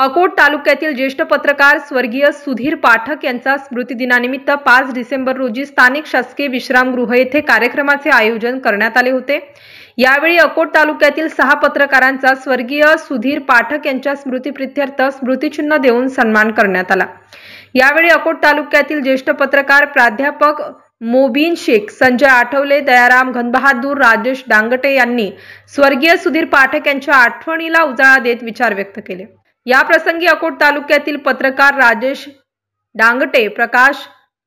अकोट तालुक्यातील ज्येष्ठ पत्रकार स्वर्गीय सुधीर पाठक यांचा स्मृतिदिनानिमित्त 5 डिसेंबर रोजी स्थानिक शासकीय विश्रामगृह येथे कार्यक्रमाचे आयोजन करण्यात आले होते। यावेळी अकोट तालुक्यातील 6 पत्रकारांचा स्वर्गीय सुधीर पाठक यांच्या स्मृतिप्रित्यर्थ स्मृतिचिन्ह देऊन सन्मान करण्यात आला। यावेळी अकोट तालुक्यातील ज्येष्ठ पत्रकार प्राध्यापक मोबीन शेख, संजय आठवले, दयाराम घनबहादूर, राजेश डांगटे यांनी स्वर्गीय सुधीर पाठक यांच्या आठवणीला उजाळा देत विचार व्यक्त केले। या प्रसंगी अकोट तालुक्यातील पत्रकार राजेश डांगटे, प्रकाश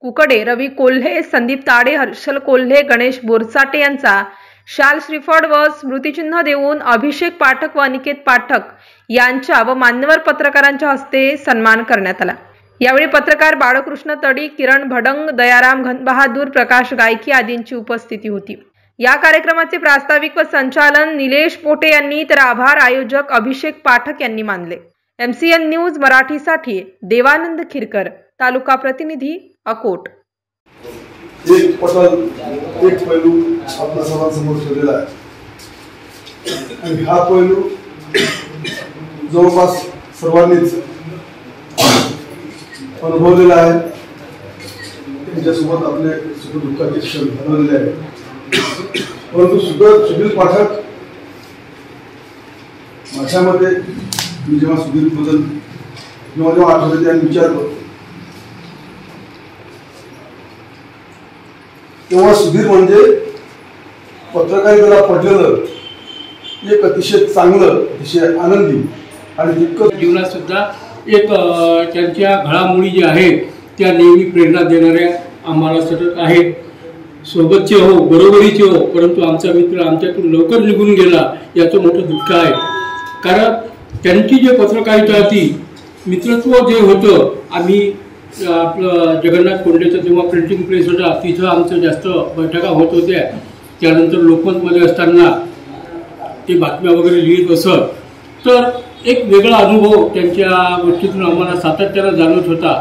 कुकडे, रवी कोल्हे, संदीप ताडे, हर्षल कोल्हे, गणेश बोरसाटे यांचा शाल, श्रीफळ व स्मृतिचिन्ह देऊन अभिषेक पाठक व अनिकेत पाठक यांच्या व मान्यवर पत्रकारांच्या हस्ते सन्मान करण्यात आला। यावेळी पत्रकार बाळकृष्ण तडी, किरण भडंग, दयाराम घनबहादूर, प्रकाश गायकी आदींची उपस्थिती होती। या कार्यक्रमाचे प्रास्ताविक व संचालन निलेश पोटे यांनी तर आभार आयोजक अभिषेक पाठक यांनी मानले। MCN न्यूज मराठीसाठी देवानंद खिरकर, तालुका प्रतिनिधी, अकोट। एक पैलू आपल्या सर्वांसमोर ठेवलेला आहे आणि हा पैलू जवळपास सर्वांनीच अनुभवलेला आहे। त्यांच्यासोबत आपले सुख दुःखाचे क्षण घालवलेले आहे। परंतु सुधीर पाठक माझ्या मते मी जेव्हा सुधीर बद्दल जेव्हा आठवते आणि विचार करतो तेव्हा सुधीर म्हणजे पत्रकारितेला पडलेलं एक अतिशय चांगलं, अतिशय आनंदी आणि तितकं जीवनात सुद्धा एक त्यांच्या घडामोडी ज्या आहेत त्या नेहमी प्रेरणा देणाऱ्या आम्हाला सतत आहेत। सोबतचे हो, बरोबरीचे हो, परंतु आमचा मित्र आमच्यातून लवकर निघून गेला याचं मोठं दुःख आहे। कारण त्यांची जे पत्रकारिता होती, मित्रत्व जे होतं, आम्ही आपलं जगन्नाथ कोंडेचं जेव्हा प्रिंटिंग प्रेस होता तिथं आमचं जास्त बैठका होत होत्या। त्यानंतर लोकमतमध्ये असताना ते बातम्या वगैरे लिहित असत, तर एक वेगळा अनुभव त्यांच्या गोष्टीतून आम्हाला सातत्यानं जाणवत होता।